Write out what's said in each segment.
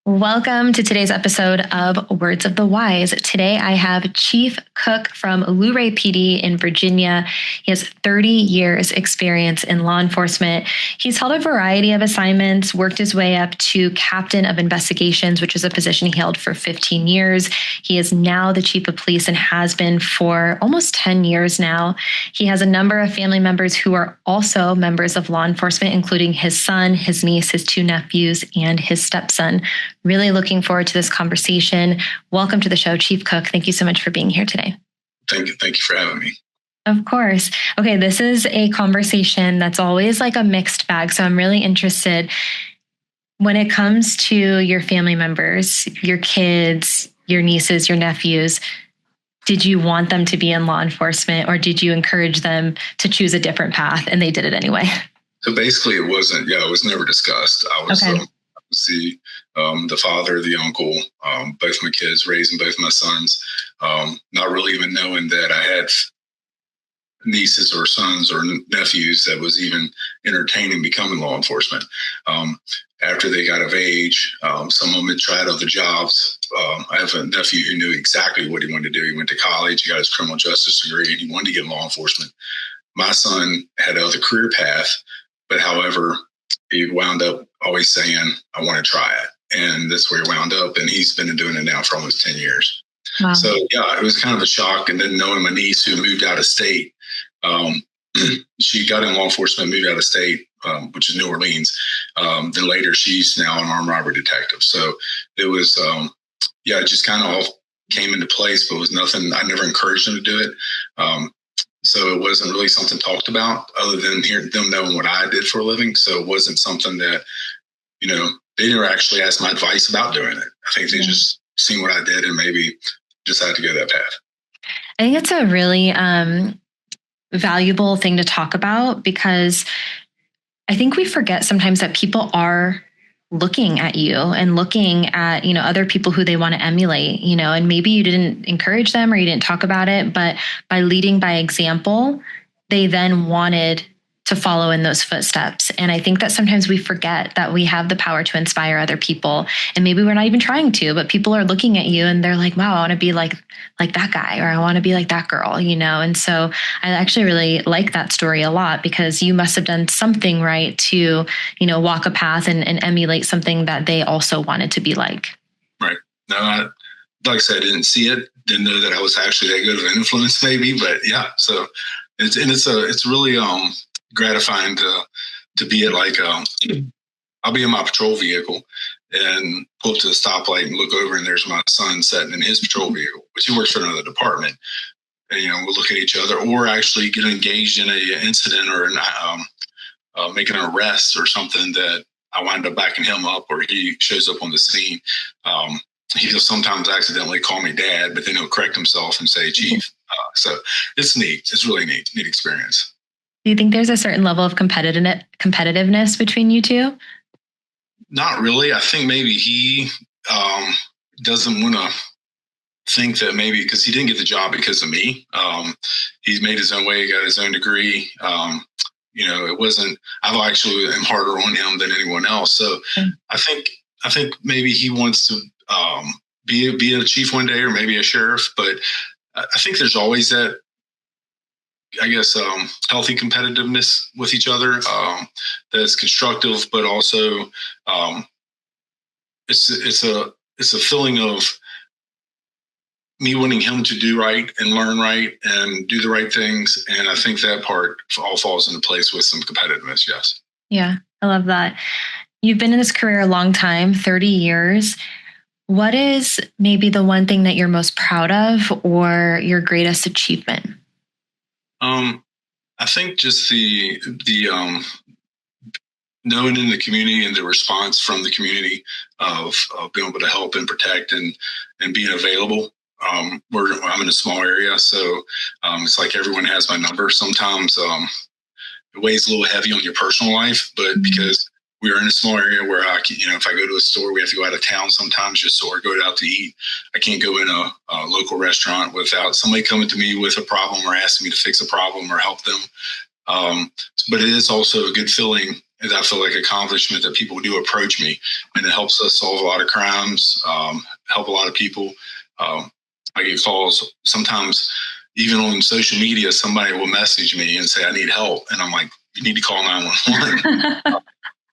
Welcome to today's episode of Words of the Wise. Today I have Chief Cook from Luray PD in Virginia. He has 30 years experience in law enforcement. He's held a variety of assignments, worked his way up to Captain of Investigations, which is a position he held for 15 years. He is now the Chief of Police and has been for almost 10 years now. He has a number of family members who are also members of law enforcement, including his son, his niece, his two nephews, and his stepson. Really looking forward to this conversation. Welcome to the show, Chief Cook. Thank you so much for being here today. Thank you for having me. Of course. Okay, this is a conversation that's always like a mixed bag. So I'm really interested when it comes to your family members, your kids, your nieces, your nephews. Did you want them to be in law enforcement, or did you encourage them to choose a different path and they did it anyway? So basically it was never discussed. I was the father, the uncle, both my kids, raising both my sons, not really even knowing that I had nieces or sons or nephews that was even entertaining becoming law enforcement. After they got of age, some of them had tried other jobs. I have a nephew who knew exactly what he wanted to do. He went to college, he got his criminal justice degree, and he wanted to get in law enforcement. My son had another career path, but however, he wound up always saying, I want to try it. And that's where he wound up. And he's been doing it now for almost 10 years. Wow. So, yeah, it was kind of a shock. And then knowing my niece who moved out of state, she got in law enforcement, moved out of state, which is New Orleans. Then later, she's now an armed robbery detective. So it was, it just kind of all came into place, but it was nothing. I never encouraged them to do it. So it wasn't really something talked about other than hearing them knowing what I did for a living. So it wasn't something that, they never actually asked my advice about doing it. I think they just seen what I did and maybe decided to go that path. I think it's a really valuable thing to talk about, because I think we forget sometimes that people are looking at you and looking at, other people who they want to emulate, and maybe you didn't encourage them or you didn't talk about it, but by leading by example, they then wanted to follow in those footsteps. And I think that sometimes we forget that we have the power to inspire other people. And maybe we're not even trying to, but people are looking at you and they're like, wow, I want to be like that guy, or I want to be like that girl, And so I actually really like that story a lot, because you must have done something right to, walk a path and emulate something that they also wanted to be like. Right. No, like I said, I didn't see it. Didn't know that I was actually that good of an influence maybe, but yeah. So it's really, gratifying to be at I'll be in my patrol vehicle and pull up to the stoplight and look over, and there's my son sitting in his patrol vehicle, which he works for another department. And, we'll look at each other, or actually get engaged in an incident or making an arrest or something that I wind up backing him up, or he shows up on the scene. He'll sometimes accidentally call me dad, but then he'll correct himself and say chief. So it's neat. It's really neat experience. Do you think there's a certain level of competitiveness between you two? Not really. I think maybe he doesn't want to think that maybe because he didn't get the job because of me. He's made his own way, he got his own degree. It wasn't, I actually am harder on him than anyone else. So I think maybe he wants to be a chief one day, or maybe a sheriff, but I think there's always that, healthy competitiveness with each other that's constructive, but also it's a feeling of me wanting him to do right and learn right and do the right things. And I think that part all falls into place with some competitiveness. Yes. Yeah, I love that. You've been in this career a long time, 30 years. What is maybe the one thing that you're most proud of, or your greatest achievement? I think just the knowing in the community and the response from the community of being able to help and protect and being available. I'm in a small area, so it's like everyone has my number. Sometimes it weighs a little heavy on your personal life, but because we are in a small area where if I go to a store, we have to go out of town sometimes just or go out to eat. I can't go in a local restaurant without somebody coming to me with a problem or asking me to fix a problem or help them. But it is also a good feeling I feel like accomplishment that people do approach me, and it helps us solve a lot of crimes, help a lot of people. I get calls sometimes, even on social media. Somebody will message me and say, "I need help," and I'm like, "You need to call 911."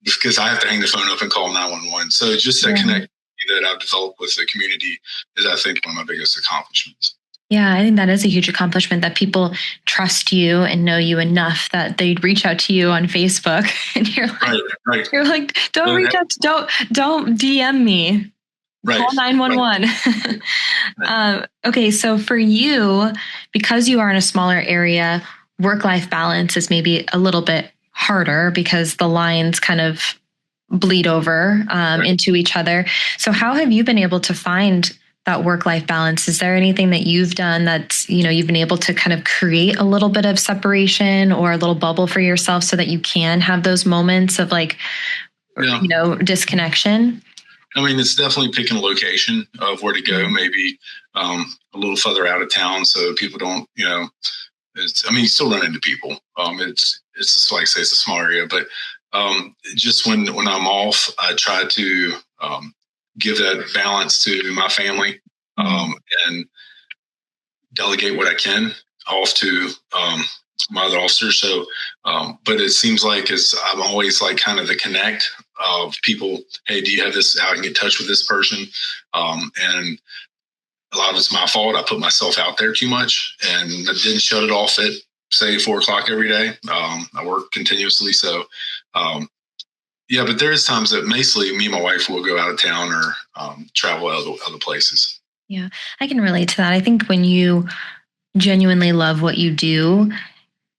Because I have to hang the phone up and call 911. So just that connect that I've developed with the community is, I think, one of my biggest accomplishments. Yeah, I think that is a huge accomplishment, that people trust you and know you enough that they'd reach out to you on Facebook, and you're like, right. You're like, don't reach out, don't DM me. Right. Call 911. Right. Okay, so for you, because you are in a smaller area, work-life balance is maybe a little bit harder because the lines kind of bleed over into each other. So how have you been able to find that work-life balance? Is there anything that you've done that's, you've been able to kind of create a little bit of separation or a little bubble for yourself so that you can have those moments of disconnection? I mean, it's definitely picking a location of where to go, maybe a little further out of town so people don't, you still run into people. It's just like I say, it's a small area, but just when I'm off, I try to give that balance to my family and delegate what I can off to my other officers. So, but it seems like I'm always like kind of the connect of people. Hey, do you have this? How I can get in touch with this person? And a lot of it's my fault. I put myself out there too much and I didn't shut it off at, say, 4:00 every day. I work continuously. So, but there's times that mostly me and my wife will go out of town or travel other places. Yeah, I can relate to that. I think when you genuinely love what you do,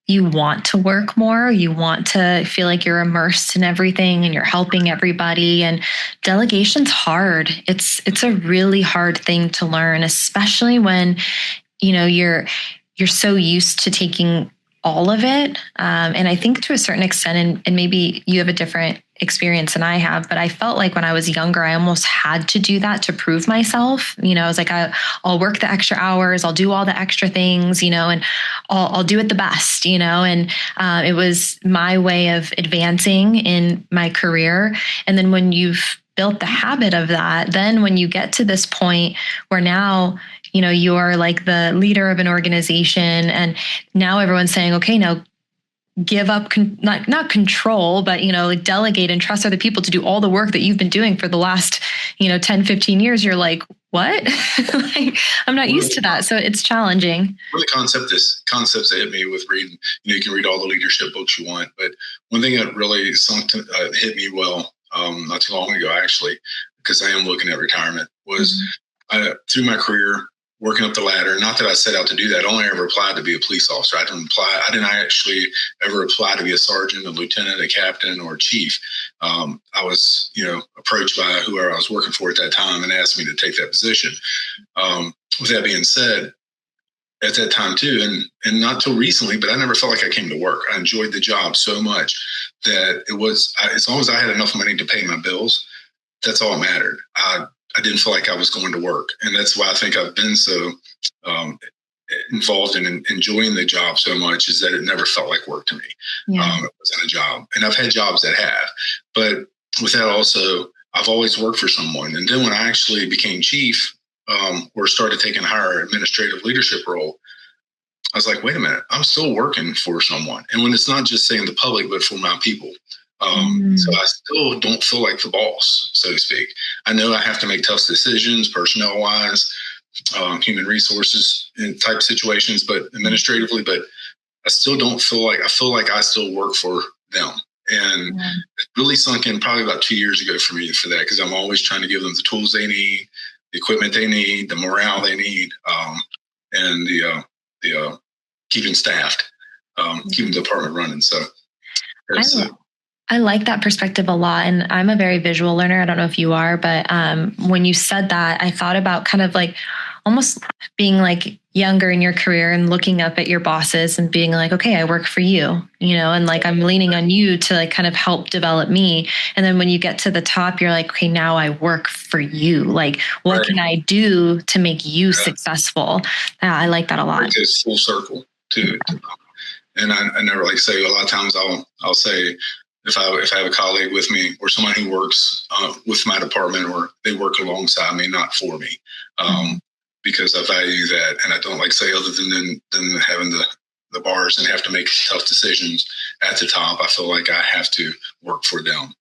you want to work more. You want to feel like you're immersed in everything and you're helping everybody. And delegation's hard. It's a really hard thing to learn, especially when, you're so used to taking all of it. And I think to a certain extent, and maybe you have a different experience than I have, but I felt like when I was younger, I almost had to do that to prove myself. I was like, I'll work the extra hours, I'll do all the extra things, and I'll do it the best, and it was my way of advancing in my career. And then when you've built the habit of that, then when you get to this point where now, you're like the leader of an organization, and now everyone's saying, okay, now give up, not control, but, delegate and trust other people to do all the work that you've been doing for the last, 10, 15 years. You're like, what? I'm not used to that. So it's challenging. One of the concepts that hit me with reading, you can read all the leadership books you want, but one thing that really hit me well, not too long ago, actually, because I am looking at retirement, was through my career, working up the ladder. Not that I set out to do that. I only ever applied to be a police officer. I didn't actually ever apply to be a sergeant, a lieutenant, a captain, or a chief. I was, approached by whoever I was working for at that time and asked me to take that position. With that being said, at that time too, and not till recently, but I never felt like I came to work. I enjoyed the job so much that as long as I had enough money to pay my bills, that's all that mattered. I didn't feel like I was going to work. And that's why I think I've been so involved in enjoying the job so much, is that it never felt like work to me. It wasn't a job. And I've had jobs that have. But with that also, I've always worked for someone. And then when I actually became chief or started taking a higher administrative leadership role, I was like, wait a minute, I'm still working for someone. And when it's not just saying the public, but for my people. So I still don't feel like the boss, so to speak. I know I have to make tough decisions, personnel wise, human resources in type situations, but administratively, but I still don't feel like I still work for them. And it really sunk in probably about 2 years ago for me for that, because I'm always trying to give them the tools they need, the equipment they need, the morale they need, and the keeping staffed, keeping the department running. So I like that perspective a lot. And I'm a very visual learner. I don't know if you are, but when you said that, I thought about kind of like almost being like younger in your career and looking up at your bosses and being like, okay, I work for you, and like I'm leaning on you to like kind of help develop me. And then when you get to the top, you're like, okay, now I work for you. Like, what can I do to make you successful? I like that a lot. It's full circle too. And I never say, a lot of times I'll say, if I have a colleague with me or somebody who works with my department or they work alongside me, not for me, because I value that, and I don't like say other than having the bars and have to make tough decisions at the top. I feel like I have to work for them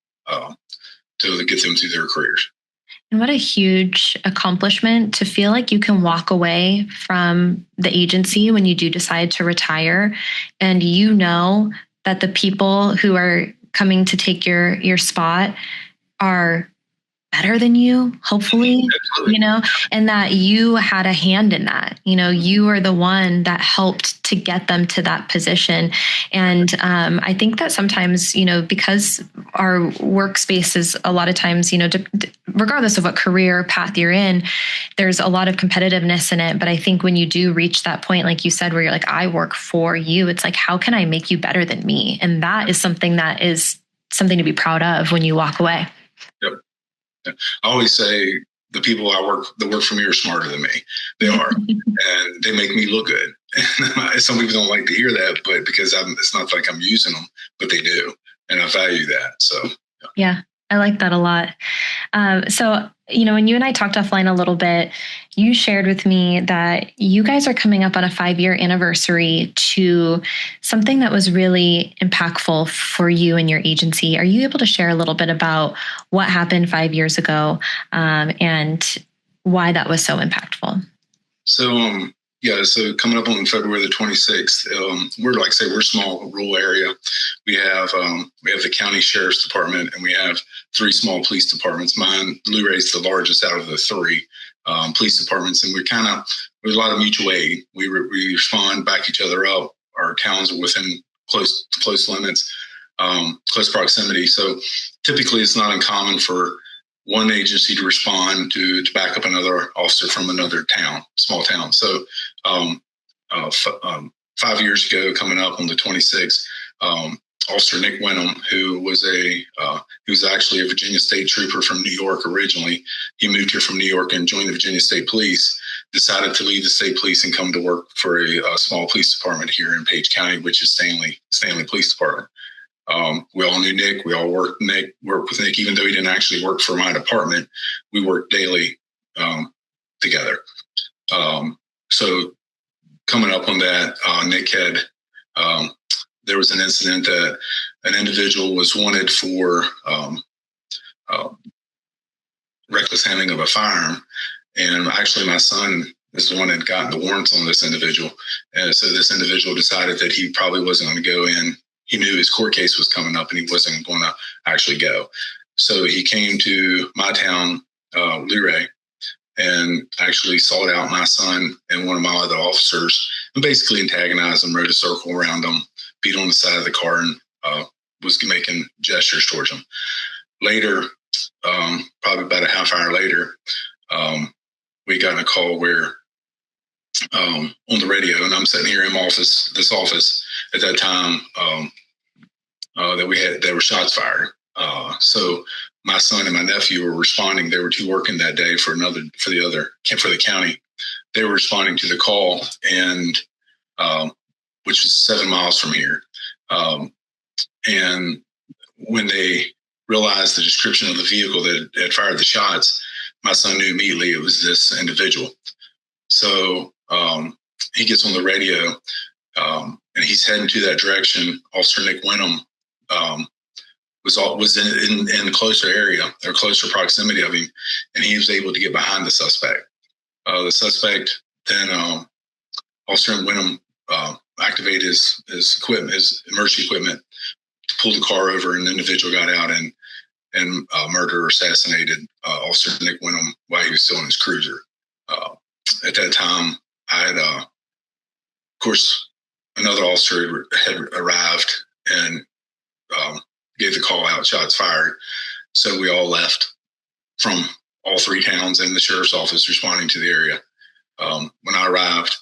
to get them through their careers. And what a huge accomplishment to feel like you can walk away from the agency when you do decide to retire, and you know that the people who are coming to take your spot are better than you, hopefully, and that you had a hand in that. You are the one that helped to get them to that position. And I think that sometimes, because our workspace is a lot of times, regardless of what career path you're in, there's a lot of competitiveness in it. But I think when you do reach that point, like you said, where you're like, I work for you, it's like, how can I make you better than me? And that is something to be proud of when you walk away. Yep. I always say the people that work for me are smarter than me. They are, and they make me look good. Some people don't like to hear that, but because it's not like I'm using them, but they do, and I value that. So yeah, I like that a lot. So when you and I talked offline a little bit, you shared with me that you guys are coming up on a 5-year anniversary to something that was really impactful for you and your agency. Are you able to share a little bit about what happened 5 years ago and why that was so impactful? So, so coming up on February the 26th, we're a small rural area. We have the county sheriff's department, and we have 3 small police departments. Mine, Luray, is the largest out of the 3 police departments, and there's a lot of mutual aid. We respond, back each other up. Our towns are within close limits, close proximity. So typically, it's not uncommon for one agency to respond to back up another officer from another small town. So 5 years ago, coming up on the 26th, Officer Nick Wenham, who was actually a Virginia State Trooper from New York originally. He moved here from New York and joined the Virginia State Police, decided to leave the state police and come to work for a small police department here in Page County, which is Stanley Police Department. We all knew Nick. We all worked with Nick, even though he didn't actually work for my department. We worked daily together. So coming up on that, Nick had there was an incident that an individual was wanted for reckless handling of a firearm, and actually my son is the one that got the warrants on this individual. And so this individual decided that he probably wasn't going to go in. He knew his court case was coming up and he wasn't going to actually go. So he came to my town, Luray, and actually sought out my son and one of my other officers and basically antagonized them, rode a circle around them, beat on the side of the car, and was making gestures towards them. Later, probably about a half hour later, we got a call where on the radio, and I'm sitting here in this office at that time, there were shots fired. So my son and my nephew were responding. There were 2 working that day for the county. They were responding to the call, and which was 7 miles from here. And when they realized the description of the vehicle that had fired the shots, my son knew immediately it was this individual. So he gets on the radio, and he's heading to that direction. Officer Nick Wenham was in a closer area or closer proximity of him, and he was able to get behind the suspect. The suspect then, Officer Wenham activated his equipment, his emergency equipment, to pull the car over, and the individual got out and murdered or assassinated Officer Nick Wenham while he was still in his cruiser. At that time, I had, of course, another officer had arrived and gave the call out, shots fired. So we all left from all 3 towns and the sheriff's office responding to the area. When I arrived,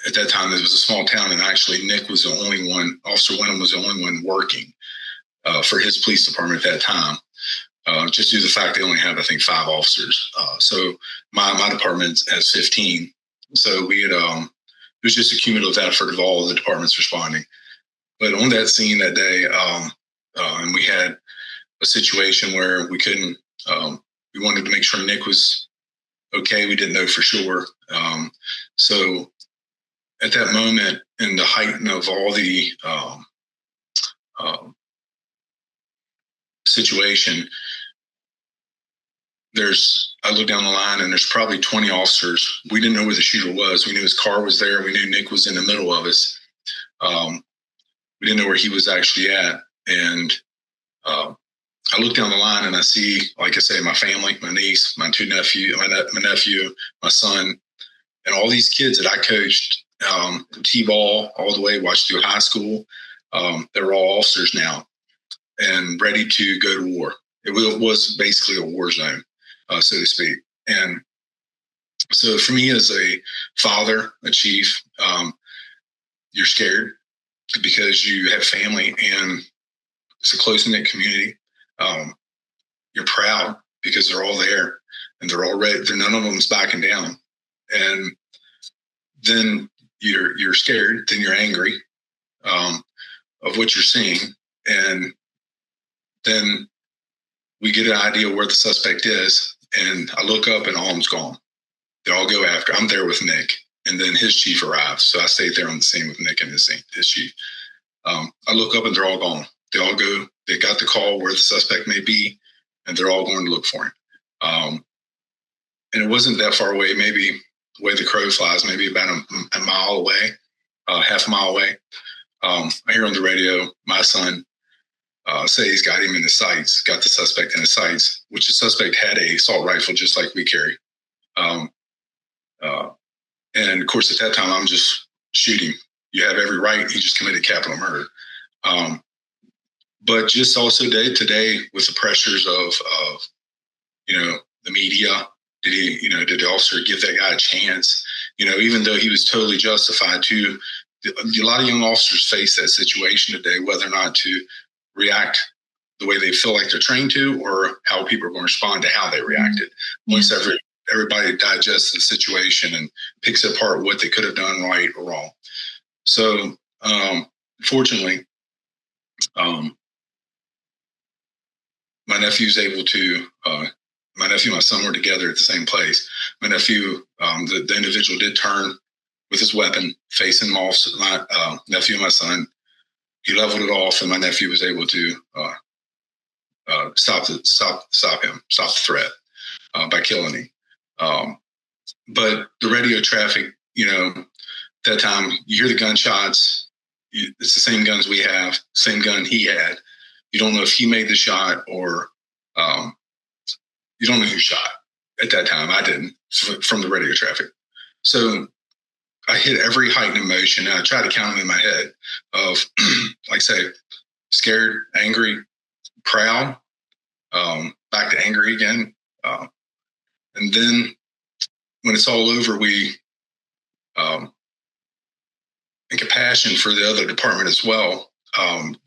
at that time, it was a small town, and actually Nick was the only one, Officer Wenham was the only one working for his police department at that time. Just due to the fact they only have, I think, 5 officers. So my department has 15. So we had, it was just a cumulative effort of all of the departments responding. But on that scene that day, and we had a situation where we couldn't, we wanted to make sure Nick was okay. We didn't know for sure. So at that moment, in the height of all the situation, I looked down the line and there's probably 20 officers. We didn't know where the shooter was. We knew his car was there. We knew Nick was in the middle of us. We didn't know where he was actually at. And I look down the line and I see, like I say, my family, my niece, my nephew, my son, and all these kids that I coached T-ball all the way, watched through high school. They're all officers now and ready to go to war. It was basically a war zone, so to speak. And so for me as a father, a chief, you're scared because you have family and it's a close-knit community. You're proud because they're all there and they're all ready. None of them's backing down. And then you're scared, then you're angry of what you're seeing. And then we get an idea where the suspect is. And I look up and all of them's gone. They all go after. I'm there with Nick. And then his chief arrives. So I stayed there on the scene with Nick and his chief. I look up and they're all gone. They all go. They got the call where the suspect may be, and they're all going to look for him. And it wasn't that far away, maybe the way the crow flies, maybe about a mile away, half a mile away. I hear on the radio my son say he's got him in his sights, got the suspect in his sights, which the suspect had a assault rifle just like we carry. And of course, at that time, I'm just shooting. You have every right. He just committed capital murder. But just also day to day with the pressures of the media, did the officer give that guy a chance? Even though he was totally justified to, a lot of young officers face that situation today, whether or not to react the way they feel like they're trained to, or how people are going to respond to how they reacted. Yeah. Once everybody digests the situation and picks apart what they could have done right or wrong. So, fortunately, my nephew's able to, my nephew and my son were together at the same place. My nephew, the individual did turn with his weapon facing my nephew and my son. He leveled it off, and my nephew was able to stop the threat by killing him. But the radio traffic, that time you hear the gunshots. It's the same guns we have, same gun he had. You don't know if he made the shot or you don't know who shot at that time. I didn't, from the radio traffic. So I hit every heightened emotion, and I try to count them in my head of, like I say, scared, angry, proud, back to angry again. And then when it's all over, we, and compassion for the other department as well,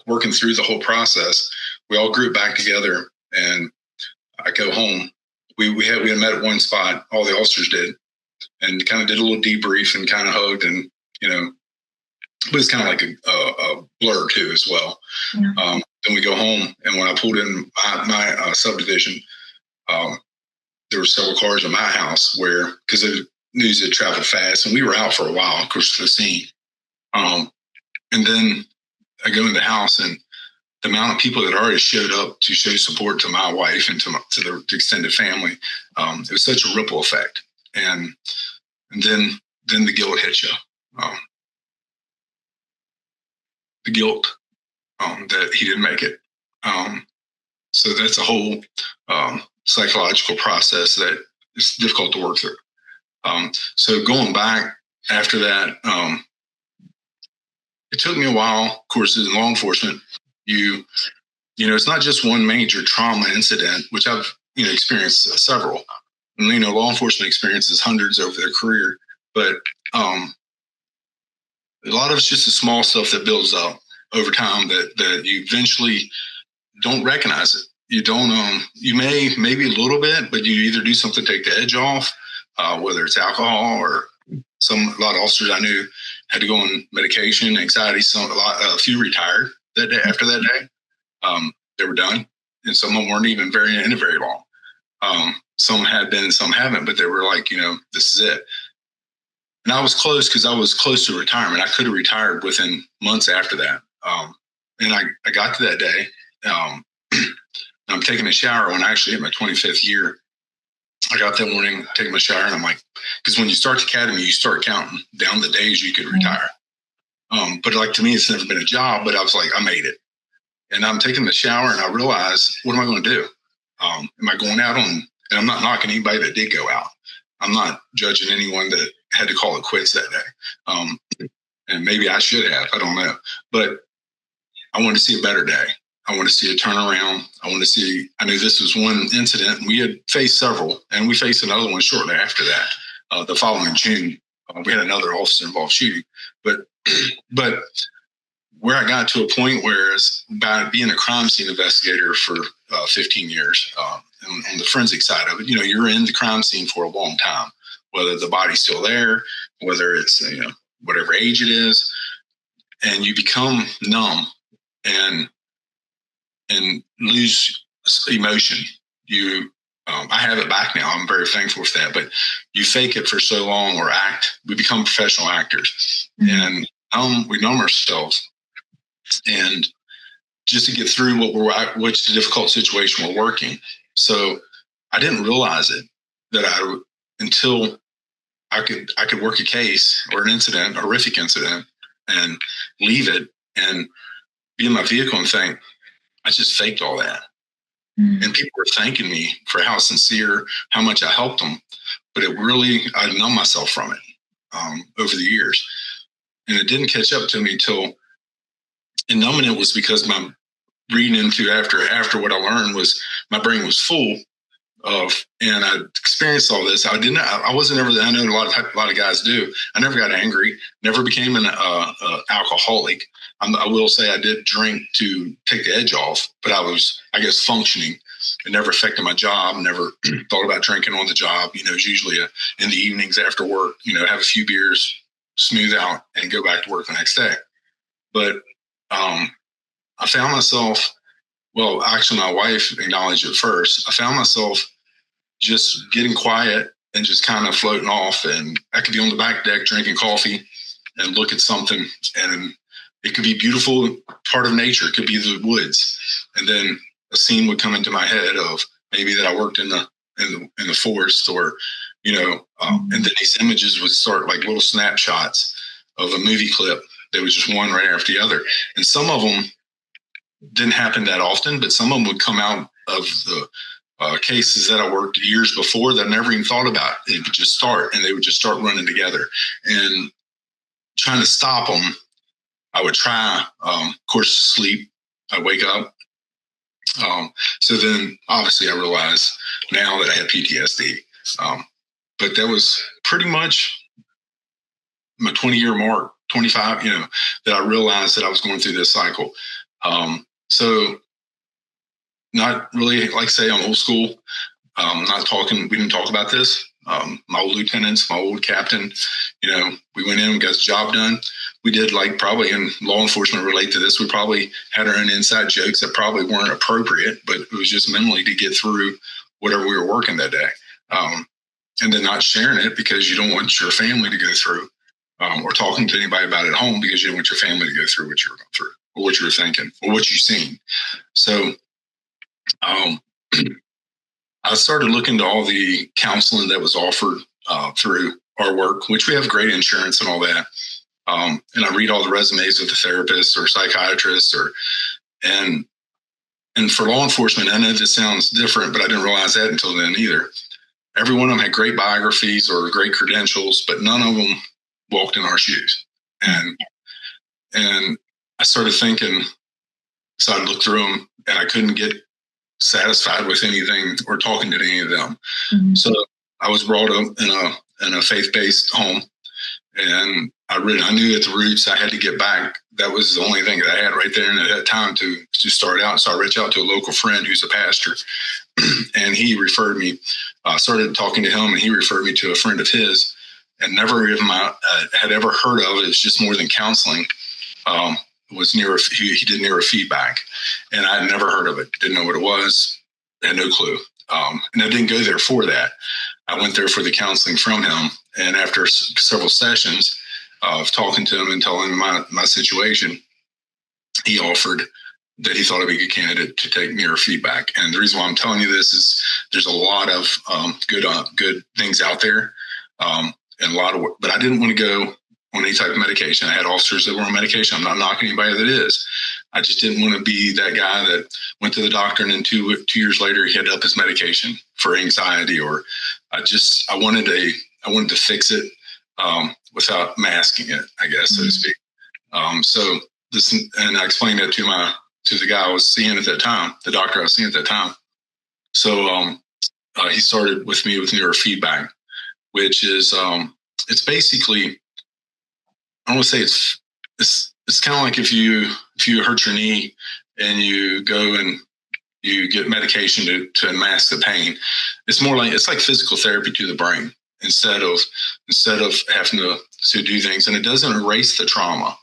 working through the whole process, we all group back together, and I go home. We had met at one spot, all the officers did, and kind of did a little debrief and kind of hugged, and but it's kind of like a blur too as well. Yeah. Then we go home, and when I pulled in my subdivision, there were several cars in my house because the news had traveled fast, and we were out for a while, of course, for the scene. And then I go in the house, and the amount of people that already showed up to show support to my wife and to the extended family, it was such a ripple effect. And then the guilt hits you. The guilt that he didn't make it. So that's a whole psychological process that is difficult to work through. So going back after that, it took me a while. Of course, in law enforcement, it's not just one major trauma incident, which I've experienced several. And, law enforcement experiences hundreds over their career, but a lot of it's just the small stuff that builds up over time that you eventually don't recognize it. You don't, you maybe a little bit, but you either do something to take the edge off, whether it's alcohol or a lot of officers I knew, had to go on medication, anxiety. A few retired that day. After that day, they were done, and some of them weren't even in it very long. Some had been, some haven't, but they were like, this is it. And I was close because I was close to retirement. I could have retired within months after that. And I got to that day. I'm taking a shower when I actually hit my 25th year. I got that morning, taking my shower, and I'm like, because when you start the academy, you start counting down the days you could retire. But like, to me, it's never been a job, but I was like, I made it. And I'm taking the shower, and I realize, what am I going to do? Am I going out on, and I'm not knocking anybody that did go out. I'm not judging anyone that had to call it quits that day. And maybe I should have, I don't know. But I wanted to see a better day. I want to see a turnaround. I knew this was one incident. We had faced several, and we faced another one shortly after that. The following June, we had another officer-involved shooting. But where I got to a point where, by being a crime scene investigator for 15 years, on the forensic side of it, you're in the crime scene for a long time, whether the body's still there, whether it's, whatever age it is, and you become numb and lose emotion. I have it back now. I'm very thankful for that. But you fake it for so long, or act. We become professional actors, and we numb ourselves, and just to get through which difficult situation we're working. So I didn't realize it until I could work a case or an incident, a horrific incident, and leave it and be in my vehicle and think, I just faked all that. And people were thanking me for how sincere, how much I helped them. But I numbed myself from it over the years. And it didn't catch up to me and numbing it was because my reading into after what I learned was my brain was full of, and I experienced all this. I wasn't ever, I know a lot of guys do. I never got angry, never became an alcoholic. I will say I did drink to take the edge off, but I was, I guess, functioning. It never affected my job. Never thought about drinking on the job. It was usually in the evenings after work, have a few beers, smooth out, and go back to work the next day. But I found myself, well, actually my wife acknowledged it first. I found myself just getting quiet and just kind of floating off. And I could be on the back deck drinking coffee and look at something, and it could be beautiful part of nature. It could be the woods. And then a scene would come into my head of maybe that I worked in the forest, or, and then these images would start like little snapshots of a movie clip. They was just one right after the other. And some of them didn't happen that often, but some of them would come out of the cases that I worked years before that I never even thought about. It would just start, and they would just start running together. And trying to stop them, I would try, of course, sleep. I wake up. So then obviously I realized now that I had PTSD. But that was pretty much my 20-year mark, 25, that I realized that I was going through this cycle. So not really, like say, I'm old school. We didn't talk about this. My old lieutenants, my old captain, we went in and got the job done. We did, like, probably, and law enforcement relate to this, we probably had our own inside jokes that probably weren't appropriate, but it was just mentally to get through whatever we were working that day. And then not sharing it because you don't want your family to go through, or talking to anybody about it at home because you don't want your family to go through what you were going through, or what you were thinking, or what you've seen. So I started looking to all the counseling that was offered through our work, which we have great insurance and all that. And I read all the resumes of the therapists or psychiatrists, and for law enforcement, I know this sounds different, but I didn't realize that until then either. Every one of them had great biographies or great credentials, but none of them walked in our shoes. And I started thinking, so I looked through them, and I couldn't get satisfied with anything or talking to any of them. Mm-hmm. So I was brought up in a faith-based home, and I knew at the roots I had to get back. That was the only thing that I had right there and at that time to start out. So I reached out to a local friend who's a pastor, and he referred me. I started talking to him, and he referred me to a friend of his and never even had ever heard of it. It's just more than counseling. Was he did neurofeedback, and I had never heard of it. Didn't know what it was. Had no clue. And I didn't go there for that. I went there for the counseling from him. And after several sessions of talking to him and telling him my situation, he offered that he thought I'd be a good candidate to take neurofeedback. And the reason why I'm telling you this is there's a lot of good things out there, and a lot of work, but I didn't want to go on any type of medication. I had officers that were on medication. I'm not knocking anybody that is. I just didn't want to be that guy that went to the doctor and then 2 years later he had to up his medication for anxiety, or I wanted to fix it without masking it, I guess, so to speak. And I explained that to the guy I was seeing at that time, the doctor I was seeing at that time. So he started with me with neurofeedback, which is it's basically, I don't want to say it's kind of like if you hurt your knee and you go and you get medication to mask the pain. It's more like it's like physical therapy to the brain instead of having to do things, and it doesn't erase the trauma.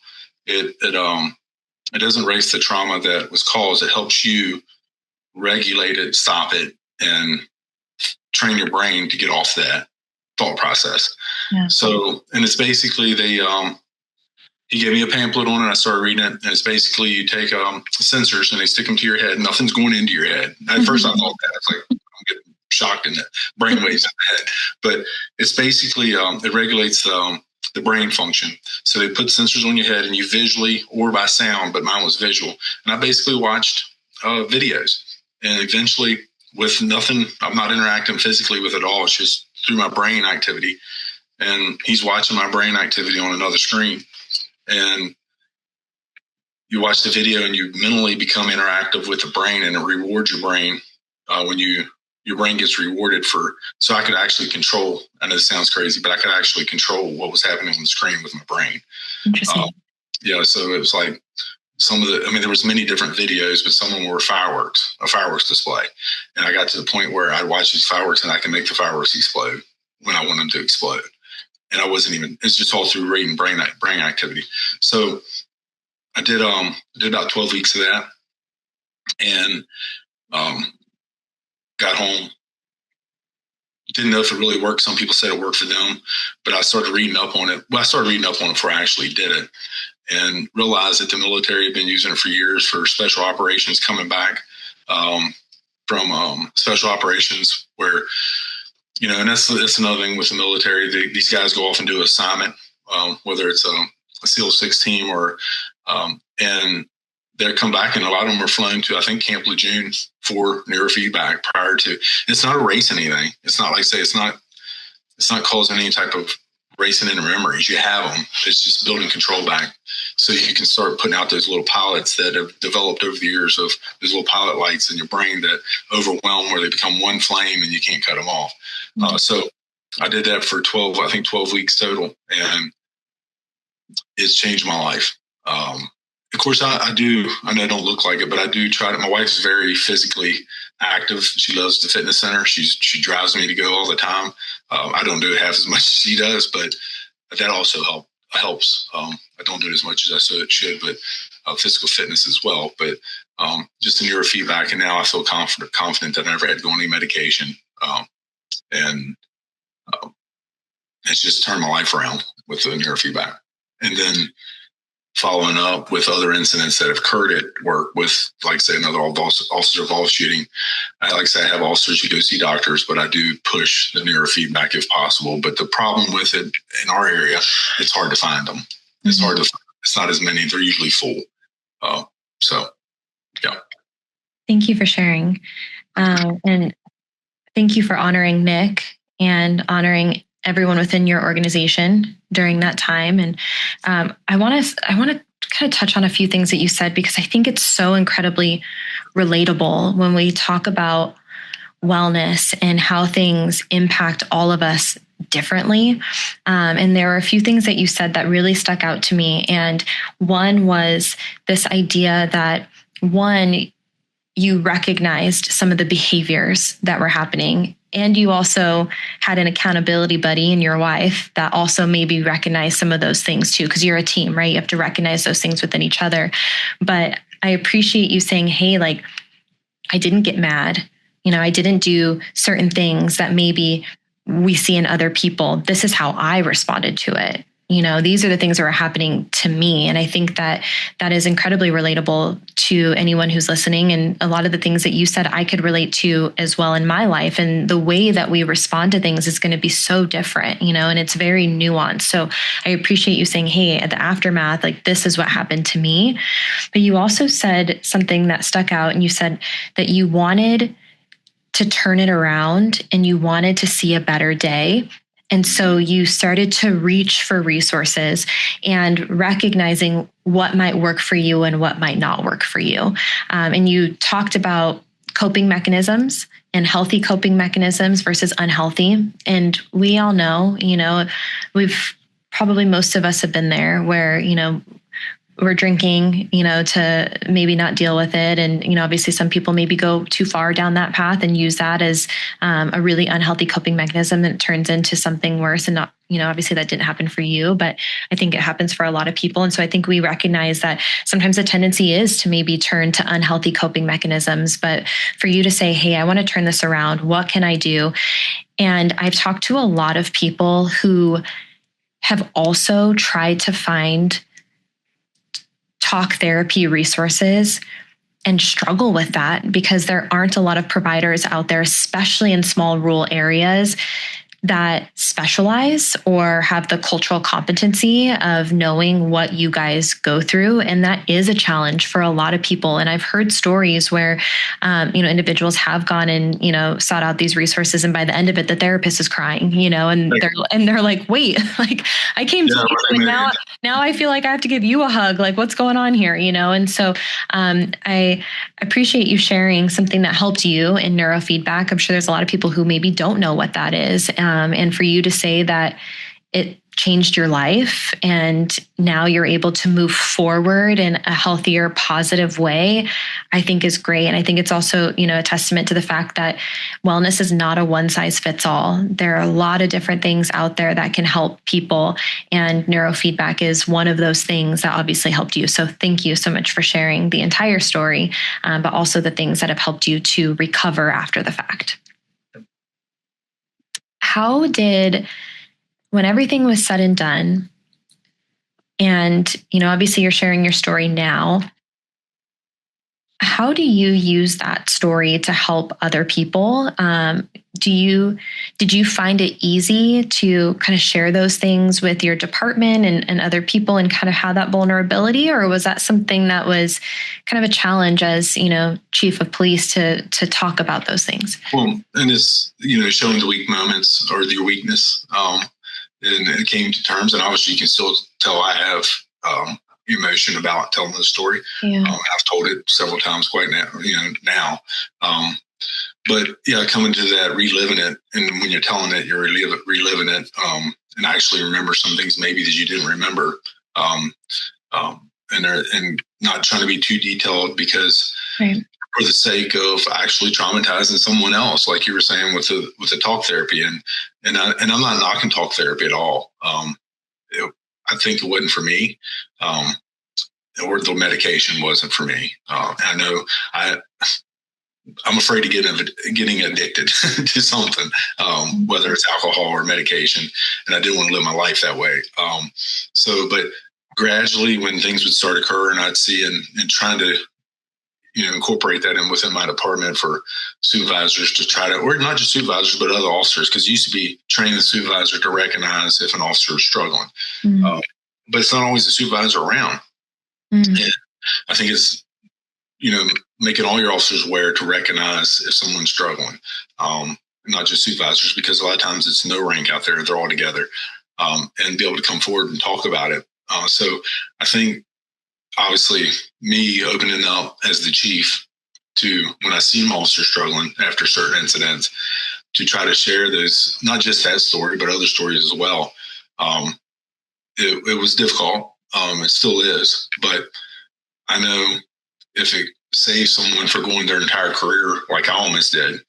It doesn't erase the trauma that was caused. It helps you regulate it, stop it, and train your brain to get off that thought process. Yeah. So, and it's basically he gave me a pamphlet on it. I started reading it, and it's basically you take sensors and they stick them to your head. Nothing's going into your head. At first, I thought that it's like I'm getting shocked in the brainwaves in the head, but it's basically it regulates the brain function. So they put sensors on your head, and you visually or by sound, but mine was visual. And I basically watched videos, and eventually, with nothing, I'm not interacting physically with it at all. It's just through my brain activity, and he's watching my brain activity on another screen. And you watch the video and you mentally become interactive with the brain, and it rewards your brain when your brain gets rewarded so I could actually control, I know this sounds crazy, but I could actually control what was happening on the screen with my brain. Interesting. So it was like there was many different videos, but some of them were a fireworks display. And I got to the point where I'd watch these fireworks and I can make the fireworks explode when I want them to explode. And it's just all through reading brain activity. So I did about 12 weeks of that, and got home. Didn't know if it really worked. Some people said it worked for them, but I started reading up on it. Well, I started reading up on it before I actually did it, and realized that the military had been using it for years for special operations coming back from special operations where, and that's another thing with the military. These guys go off and do an assignment, whether it's a SEAL 6 team or, and they come back, and a lot of them are flown to, I think, Camp Lejeune for neurofeedback prior to. It's not erasing anything. It's not like, say, it's not causing any type of racing into memories. You have them. It's just building control back, so you can start putting out those little pilots that have developed over the years of those little pilot lights in your brain that overwhelm, where they become one flame and you can't cut them off. So I did that for 12 weeks total, and it's changed my life. Of course, I know I don't look like it, but I do try to. My wife's very physically active. She loves the fitness center. She drives me to go all the time. I don't do it half as much as she does, but that also helps. I don't do it as much as I should, but physical fitness as well. But just the neurofeedback, and now I feel confident that I never had to go on any medication, and it's just turned my life around with the neurofeedback. And then following up with other incidents that have occurred at work with, like, say, another officer involved shooting. Like I say, I have officers who go see doctors, but I do push the neurofeedback if possible. But the problem with it in our area, it's hard to find them. It's hard to find. It's not as many. They're usually full. So, yeah. Thank you for sharing. And thank you for honoring Nick and honoring everyone within your organization during that time. And I want to kind of touch on a few things that you said, because I think it's so incredibly relatable when we talk about wellness and how things impact all of us differently. And there were a few things that you said that really stuck out to me. And one was this idea that, one, you recognized some of the behaviors that were happening And you also had an accountability buddy in your wife that also maybe recognized some of those things too, because you're a team, right? You have to recognize those things within each other. But I appreciate you saying, hey, like, I didn't get mad. I didn't do certain things that maybe we see in other people. This is how I responded to it. These are the things that were happening to me. And I think that is incredibly relatable to anyone who's listening. And a lot of the things that you said, I could relate to as well in my life. And the way that we respond to things is going to be so different, and it's very nuanced. So I appreciate you saying, hey, at the aftermath, like, this is what happened to me. But you also said something that stuck out, and you said that you wanted to turn it around and you wanted to see a better day. And so you started to reach for resources and recognizing what might work for you and what might not work for you. And you talked about coping mechanisms and healthy coping mechanisms versus unhealthy. And we all know, we've probably, most of us have been there where, we're drinking, to maybe not deal with it. And, obviously some people maybe go too far down that path and use that as a really unhealthy coping mechanism that turns into something worse. And not, obviously that didn't happen for you, but I think it happens for a lot of people. And so I think we recognize that sometimes the tendency is to maybe turn to unhealthy coping mechanisms. But for you to say, hey, I want to turn this around, what can I do? And I've talked to a lot of people who have also tried to find talk therapy resources and struggle with that because there aren't a lot of providers out there, especially in small rural areas, that specialize or have the cultural competency of knowing what you guys go through. And that is a challenge for a lot of people. And I've heard stories where, individuals have gone and, sought out these resources. And by the end of it, the therapist is crying, and they're like, wait, like, I came to you and now I feel like I have to give you a hug. Like, what's going on here? And so I appreciate you sharing something that helped you in neurofeedback. I'm sure there's a lot of people who maybe don't know what that is. And for you to say that it changed your life and now you're able to move forward in a healthier, positive way, I think is great. And I think it's also, a testament to the fact that wellness is not a one size fits all. There are a lot of different things out there that can help people. And neurofeedback is one of those things that obviously helped you. So thank you so much for sharing the entire story, but also the things that have helped you to recover after the fact. How did, when everything was said and done, and, obviously you're sharing your story now, how do you use that story to help other people? Did you find it easy to kind of share those things with your department and other people and kind of have that vulnerability? Or was that something that was kind of a challenge as, chief of police to talk about those things? Well, and it's, showing the weak moments or your weakness. And it came to terms, and obviously you can still tell I have emotion about telling the story. Yeah. I've told it several times quite now. But yeah, coming to that, reliving it, and when you're telling it, you're reliving it, and actually remember some things maybe that you didn't remember, and not trying to be too detailed because right. for the sake of actually traumatizing someone else, like you were saying with the talk therapy, and I'm not knocking talk therapy at all. I think it wasn't for me, or the medication wasn't for me. I know I'm afraid of getting addicted to something, whether it's alcohol or medication, and I didn't want to live my life that way. But gradually, when things would start occurring, I'd see and trying to incorporate that in within my department for supervisors to try to, or not just supervisors, but other officers, because it used to be training the supervisor to recognize if an officer is struggling. Mm-hmm. But it's not always the supervisor around. Mm-hmm. And I think it's, making all your officers aware to recognize if someone's struggling, not just supervisors, because a lot of times it's no rank out there. They're all together, and be able to come forward and talk about it. So I think, obviously, me opening up as the chief to, when I see an officer struggling after certain incidents, to try to share those, not just that story, but other stories as well. It was difficult. It still is, but I know if it saves someone for going their entire career, like I almost did,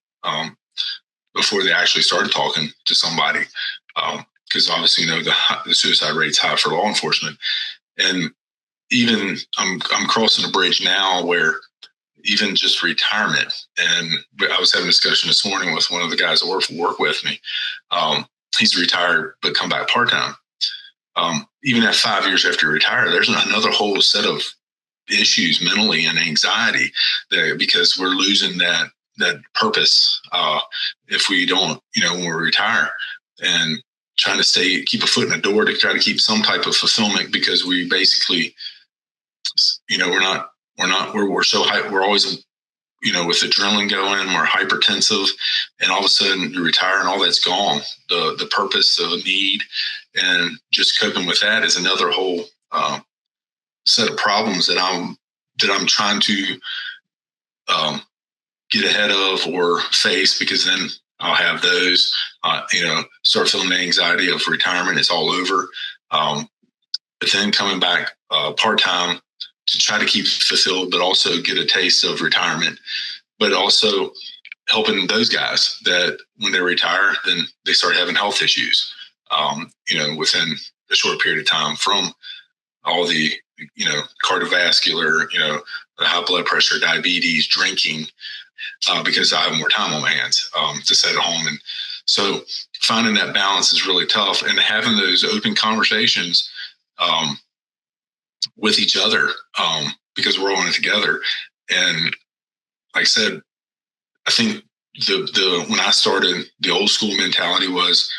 before they actually started talking to somebody. Because obviously, the suicide rate's high for law enforcement. And even I'm crossing a bridge now where even just retirement. And I was having a discussion this morning with one of the guys that work with me. He's retired, but come back part-time. Even at 5 years after you retire, there's another whole set of issues mentally and anxiety there, because we're losing that purpose if we don't, when we retire, and trying to keep a foot in the door to try to keep some type of fulfillment, because we basically, we're so high, we're always, with adrenaline going, we're hypertensive, and all of a sudden you retire and all that's gone. The purpose, the need, and just coping with that is another whole set of problems that I'm trying to get ahead of or face, because then I'll have those, start feeling the anxiety of retirement. It's all over. But then coming back part-time to try to keep fulfilled, but also get a taste of retirement, but also helping those guys that when they retire, then they start having health issues, within a short period of time, from all the, cardiovascular, the high blood pressure, diabetes, drinking, because I have more time on my hands to sit at home. And so finding that balance is really tough, and having those open conversations with each other, because we're all in it together. And like I said, I think the when I started, the old school mentality was,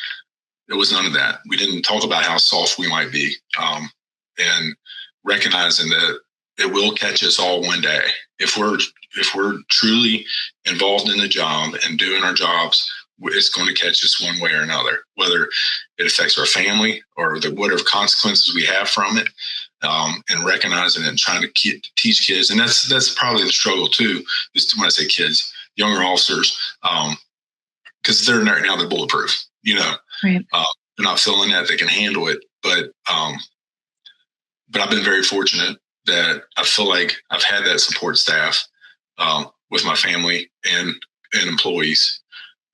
it was none of that. We didn't talk about how soft we might be, and recognizing that it will catch us all one day. If we're truly involved in the job and doing our jobs, it's going to catch us one way or another, whether it affects our family or whatever consequences we have from it, and recognizing it and trying to teach kids. And that's probably the struggle too, is when I say kids, younger officers, because they're bulletproof, Right. They're not feeling that, they can handle it. But I've been very fortunate that I feel like I've had that support staff with my family and employees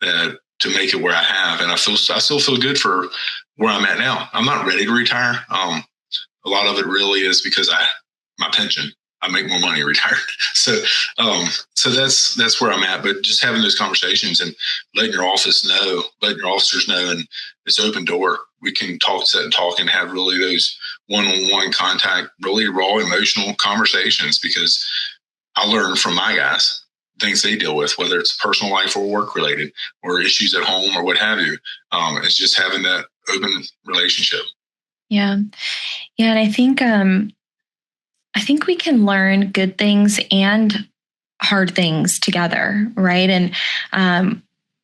to make it where I have. And I still feel good for where I'm at now. I'm not ready to retire. A lot of it really is because my pension, I make more money retired. So that's where I'm at. But just having those conversations and letting your officers know, and it's open door. We can sit and talk and have really those one-on-one contact, really raw emotional conversations, because I learn from my guys things they deal with, whether it's personal life or work related or issues at home or what have you. It's just having that open relationship. Yeah. Yeah. And I think we can learn good things and hard things together. Right. And,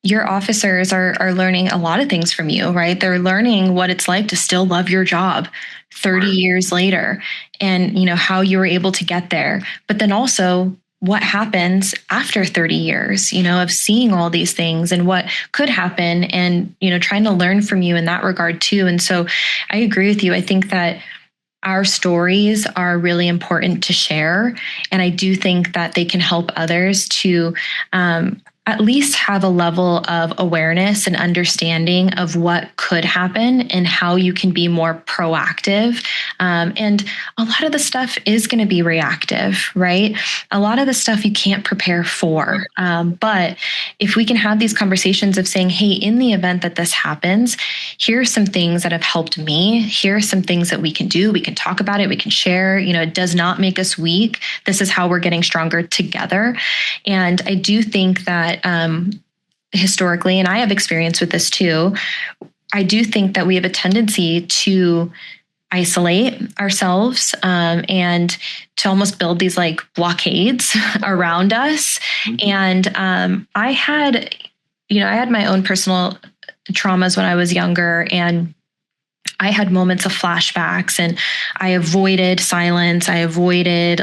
your officers are learning a lot of things from you, right? They're learning what it's like to still love your job 30 years later, and, how you were able to get there. But then also what happens after 30 years, of seeing all these things and what could happen, and, trying to learn from you in that regard too. And so I agree with you. I think that our stories are really important to share. And I do think that they can help others to, at least have a level of awareness and understanding of what could happen and how you can be more proactive. And a lot of the stuff is going to be reactive, right? A lot of the stuff you can't prepare for. But if we can have these conversations of saying, hey, in the event that this happens, here are some things that have helped me. Here are some things that we can do. We can talk about it. We can share. It does not make us weak. This is how we're getting stronger together. And I do think that historically, and I have experience with this too, I do think that we have a tendency to isolate ourselves and to almost build these like blockades around us. Mm-hmm. And I had my own personal traumas when I was younger, and I had moments of flashbacks, and I avoided silence. I avoided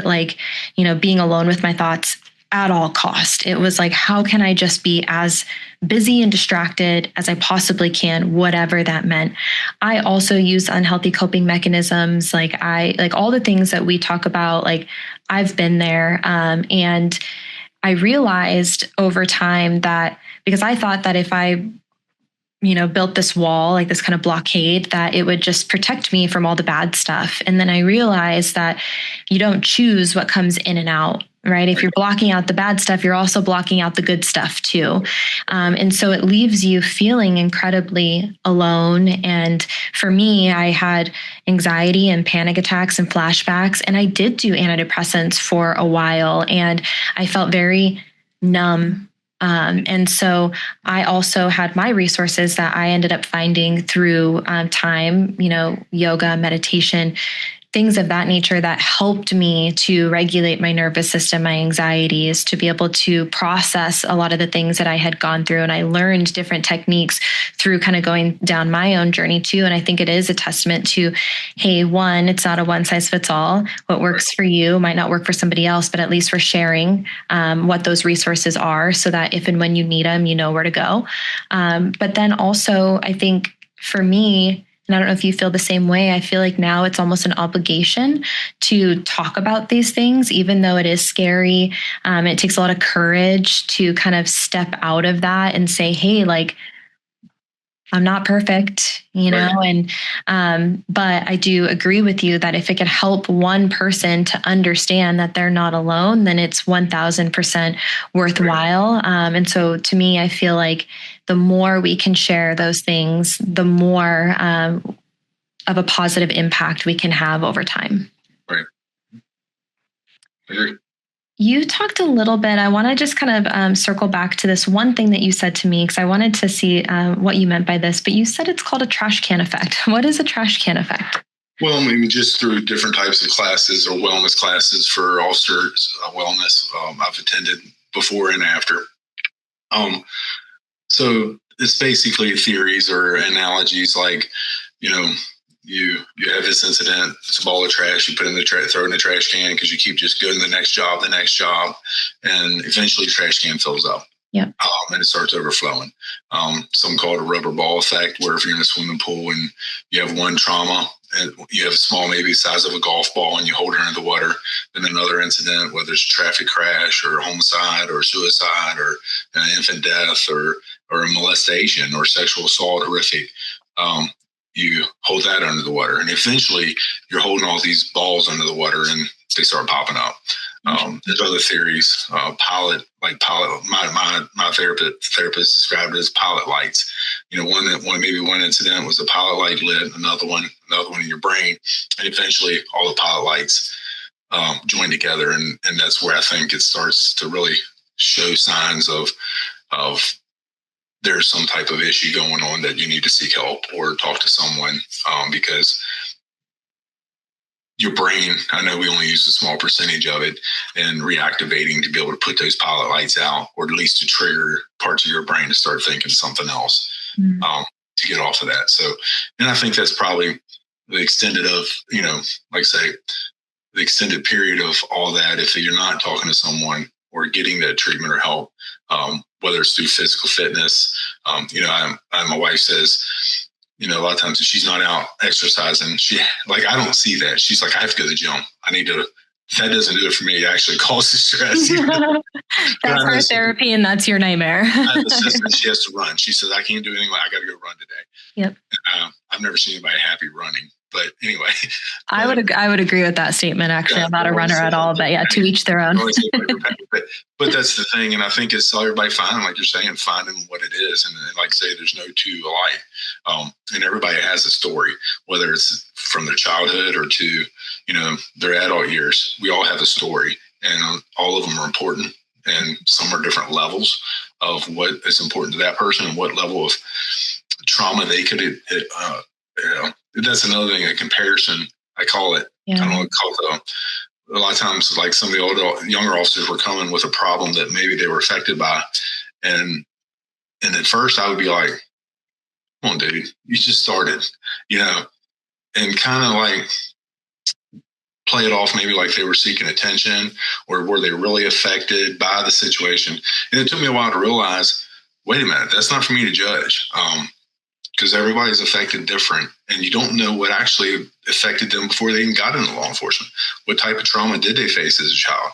being alone with my thoughts at all cost. It was like, how can I just be as busy and distracted as I possibly can, whatever that meant. I also use unhealthy coping mechanisms. Like all the things that we talk about, like I've been there. And I realized over time that, because I thought that if I built this wall, like this kind of blockade, that it would just protect me from all the bad stuff. And then I realized that you don't choose what comes in and out, right? If you're blocking out the bad stuff, you're also blocking out the good stuff too. And so it leaves you feeling incredibly alone. And for me, I had anxiety and panic attacks and flashbacks, and I did do antidepressants for a while, and I felt very numb. And so I also had my resources that I ended up finding through time, yoga, meditation, things of that nature that helped me to regulate my nervous system, my anxieties, to be able to process a lot of the things that I had gone through. And I learned different techniques through kind of going down my own journey too. And I think it is a testament to, hey, one, it's not a one size fits all. What works for you might not work for somebody else, but at least we're sharing what those resources are, so that if and when you need them, you know where to go. But then also, I think for me, and I don't know if you feel the same way, I feel like now it's almost an obligation to talk about these things, even though it is scary. It takes a lot of courage to kind of step out of that and say, hey, like, I'm not perfect, and, but I do agree with you that if it could help one person to understand that they're not alone, then it's 1000% worthwhile. And so to me, I feel like the more we can share those things, the more of a positive impact we can have over time. Right. I agree. You talked a little bit. I want to just kind of circle back to this one thing that you said to me, because I wanted to see what you meant by this. But you said it's called a trash can effect. What is a trash can effect? Well, I mean, just through different types of classes or wellness classes for officers, wellness I've attended before and after. So it's basically theories or analogies like, you have this incident, it's a ball of trash, you put in the throw it in the trash can because you keep just going to the next job, and eventually the trash can fills up. Yeah. And it starts overflowing. Some call it a rubber ball effect, where if you're in a swimming pool and you have one trauma, and you have a small, maybe the size of a golf ball, and you hold it under the water, then another incident, whether it's a traffic crash or homicide or suicide or an infant death or a molestation or sexual assault, horrific, you hold that under the water, and eventually you're holding all these balls under the water and they start popping up. There's other theories, pilot. My therapist described it as pilot lights. One incident was a pilot light lit, another one in your brain, and eventually all the pilot lights join together, and that's where I think it starts to really show signs of there's some type of issue going on that you need to seek help or talk to someone, because your brain, I know we only use a small percentage of it, and reactivating to be able to put those pilot lights out, or at least to trigger parts of your brain to start thinking something else, to get off of that. So, and I think that's probably the extended of, like I say, the extended period of all that. If you're not talking to someone or getting that treatment or help, whether it's through physical fitness, my wife says, a lot of times if she's not out exercising, I don't see that. She's like, I have to go to the gym. That doesn't do it for me. It actually causes stress. That's her therapy, and that's your nightmare. She has to run. She says, I can't do anything. I got to go run today. Yep. I've never seen anybody happy running. But anyway, I would agree with that statement. Actually, I'm not a runner at all, but yeah, to each their own. But that's the thing, and I think it's everybody finding, like you're saying, finding what it is, and like I say, there's no two alike, and everybody has a story, whether it's from their childhood or to their adult years. We all have a story, and all of them are important, and some are different levels of what is important to that person and what level of trauma they could. That's another thing, a comparison, I call it. Yeah. I don't know what to call it. A lot of times, like some of the younger officers were coming with a problem that maybe they were affected by. And at first I would be like, come on, dude, you just started, and kind of like play it off maybe like they were seeking attention, or were they really affected by the situation? And it took me a while to realize, wait a minute, that's not for me to judge. Because everybody's affected different, and you don't know what actually affected them before they even got into law enforcement. What type of trauma did they face as a child?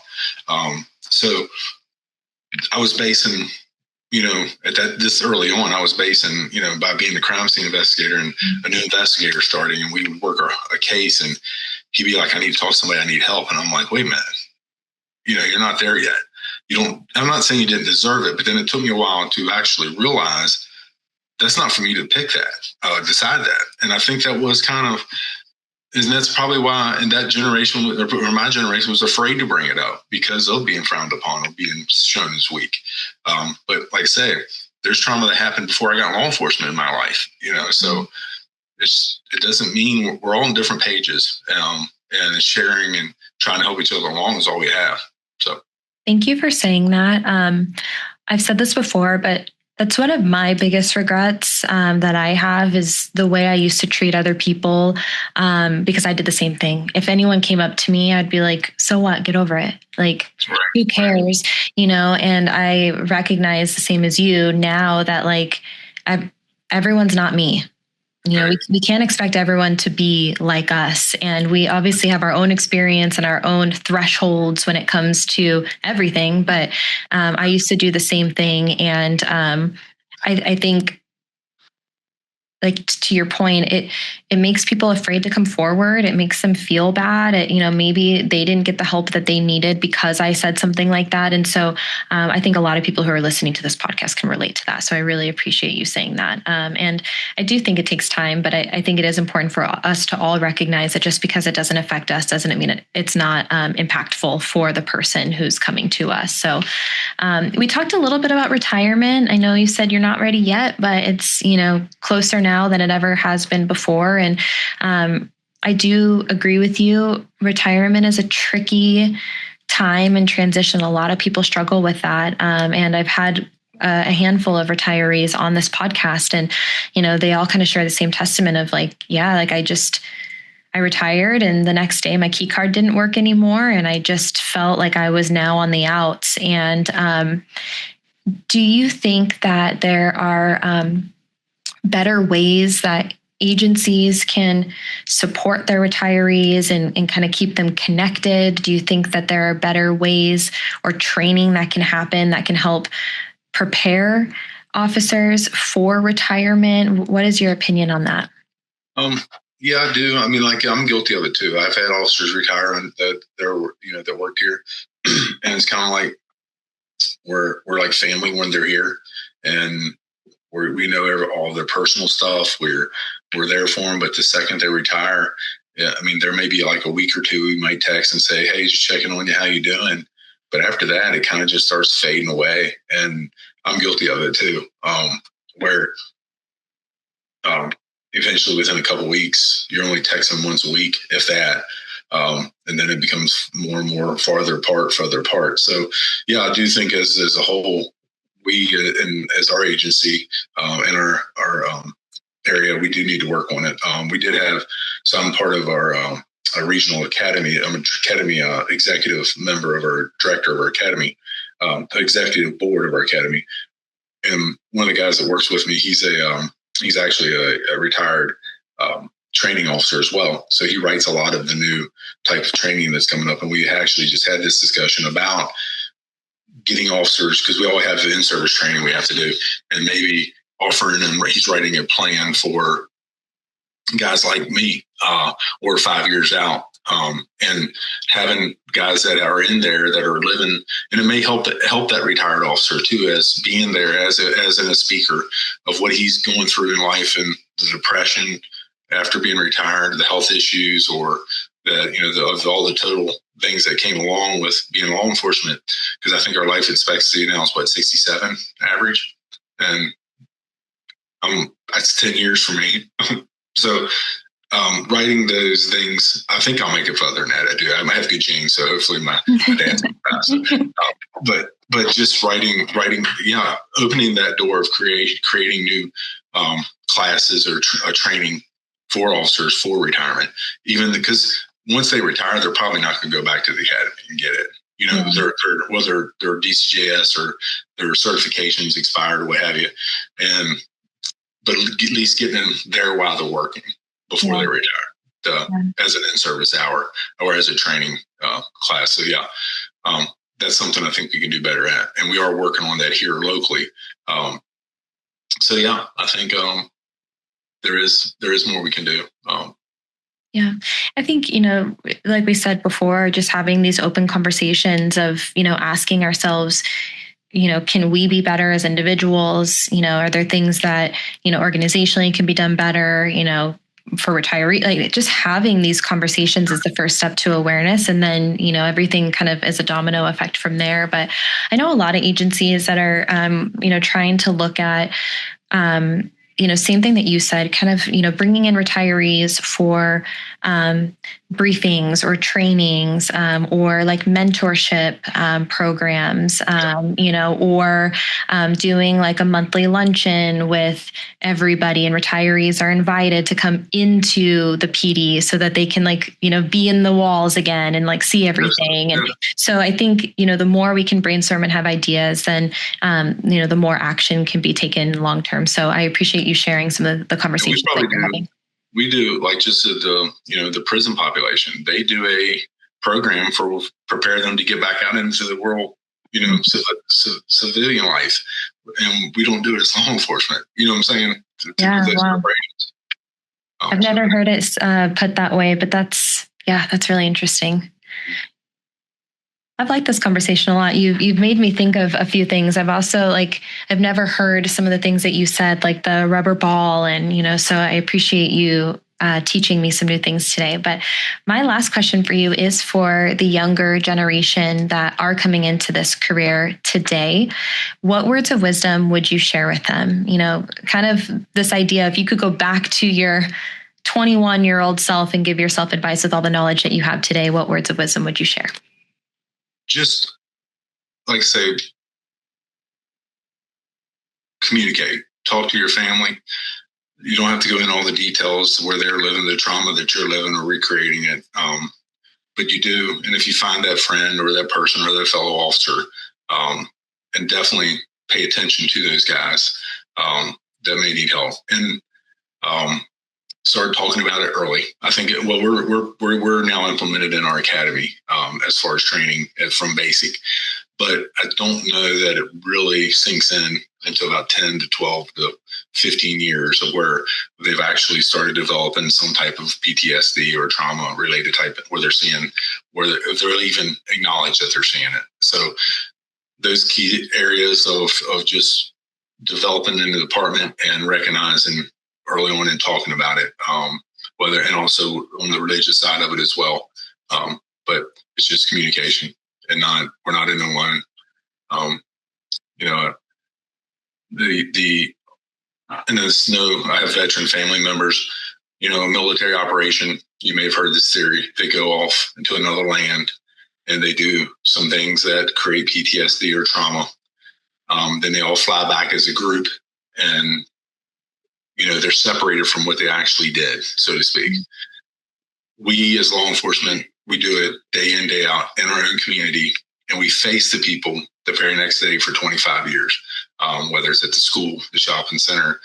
So I was basing, at this early on, I was basing, by being the crime scene investigator and a new investigator starting, and we would work a case, and he'd be like, I need to talk to somebody, I need help. And I'm like, wait a minute, you're not there yet. I'm not saying you didn't deserve it, but then it took me a while to actually realize that's not for me to pick that, decide that. And I think that was and that's probably why in that generation, or my generation, was afraid to bring it up because of being frowned upon or being shown as weak. But like I say, there's trauma that happened before I got law enforcement in my life, so it doesn't mean we're all on different pages, and sharing and trying to help each other along is all we have. So thank you for saying that. I've said this before, but that's one of my biggest regrets that I have is the way I used to treat other people, because I did the same thing. If anyone came up to me, I'd be like, so what? Get over it. Like, who cares? And I recognize the same as you now that everyone's not me. We can't expect everyone to be like us. And we obviously have our own experience and our own thresholds when it comes to everything. But I used to do the same thing. And I think, like, to your point, it makes people afraid to come forward. It makes them feel bad. Maybe they didn't get the help that they needed because I said something like that. And so I think a lot of people who are listening to this podcast can relate to that. So I really appreciate you saying that. And I do think it takes time, but I think it is important for us to all recognize that just because it doesn't affect us doesn't mean it's not impactful for the person who's coming to us. So we talked a little bit about retirement. I know you said you're not ready yet, but it's, closer now than it ever has been before. And I do agree with you. Retirement is a tricky time and transition. A lot of people struggle with that. And I've had a handful of retirees on this podcast, and, they all kind of share the same testament of I retired and the next day my key card didn't work anymore. And I just felt like I was now on the outs. And do you think that there are better ways that agencies can support their retirees and kind of keep them connected? Do you think that there are better ways or training that can happen that can help prepare officers for retirement? What is your opinion on that? Yeah, I do. I mean, I'm guilty of it too. I've had officers retire that worked here, and it's kind of like we're like family when they're here, and we know all their personal stuff. We're there for them. But the second they retire, there may be like a week or two we might text and say, "Hey, just checking on you, how you doing?" But after that, it kind of just starts fading away, and I'm guilty of it too. Where eventually, within a couple of weeks, you're only texting once a week, if that. And then it becomes more and more farther apart. So, yeah, I do think as a whole, we and as our agency and our area, we do need to work on it. We did have some part of our regional academy. I'm an academy executive member of our director of our academy, executive board of our academy. And one of the guys that works with me, he's actually a retired training officer as well. So he writes a lot of the new type of training that's coming up. And we actually just had this discussion about getting officers, because we all have the in-service training we have to do, and maybe offering them, he's writing a plan for guys like me or 5 years out, and having guys that are in there that are living, and it may help that retired officer too, as being there as a speaker of what he's going through in life and the depression after being retired, the health issues, or of all the total things that came along with being law enforcement. Because I think our life expectancy now is 67 average, and that's 10 years for me. So writing those things, I think I'll make it further than that. I do. I might have good genes, so hopefully my dad's but just writing, yeah, opening that door of creating new classes or training for officers for retirement, even because once they retire, they're probably not going to go back to the academy and get it. Whether their DCJS or their certifications expired or what have you, but at least getting them there while they're working before they retire, as an in-service hour or as a training class. So yeah, that's something I think we can do better at. And we are working on that here locally. So yeah, I think there is more we can do. Yeah, I think, like we said before, just having these open conversations of, asking ourselves, can we be better as individuals? Are there things that, organizationally can be done better, for retiree, like just having these conversations is the first step to awareness. And then, everything kind of is a domino effect from there. But I know a lot of agencies that are, trying to look at, same thing that you said, kind of, bringing in retirees for briefings or trainings or like mentorship programs, or doing like a monthly luncheon with everybody, and retirees are invited to come into the PD so that they can be in the walls again and like see everything. And so I think, the more we can brainstorm and have ideas, then, the more action can be taken long term. So I appreciate you sharing some of the conversations that you're having. We do, like just the prison population, they do a program for prepare them to get back out into the world, civilian life. And we don't do it as law enforcement. You know what I'm saying? Wow. I've never heard it put that way, but that's really interesting. I've liked this conversation a lot. You've made me think of a few things. I've also I've never heard some of the things that you said, like the rubber ball, and so I appreciate you teaching me some new things today. But my last question for you is for the younger generation that are coming into this career today. What words of wisdom would you share with them? Kind of this idea, if you could go back to your 21-year-old self and give yourself advice with all the knowledge that you have today, what words of wisdom would you share? Just like say, communicate, talk to your family. You don't have to go into all the details where they're living the trauma that you're living or recreating it. But you do. And if you find that friend or that person or that fellow officer, and definitely pay attention to those guys that may need help, and start talking about it early. I think we're now implemented in our academy as far as training from basic, but I don't know that it really sinks in until about 10 to 12 to 15 years of where they've actually started developing some type of PTSD or trauma related type where they're seeing, where they'll even acknowledge that they're seeing it. So those key areas of just developing in the department and recognizing early on and talking about it, and also on the religious side of it as well. But it's just communication, and we're not in the one. I have veteran family members. A military operation. You may have heard this theory. They go off into another land, and they do some things that create PTSD or trauma. Then they all fly back as a group, and they're separated from what they actually did, so to speak. We as law enforcement, we do it day in, day out in our own community, and we face the people the very next day for 25 years, whether it's at the school, the shopping center.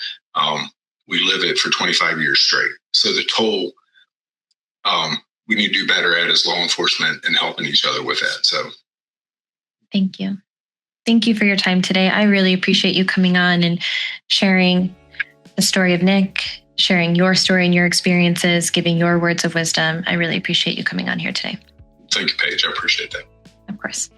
We live it for 25 years straight. So the toll we need to do better at as law enforcement and helping each other with that. So thank you. Thank you for your time today. I really appreciate you coming on and sharing the story of Nick, sharing your story and your experiences, giving your words of wisdom. I really appreciate you coming on here today. Thank you, Paige. I appreciate that. Of course.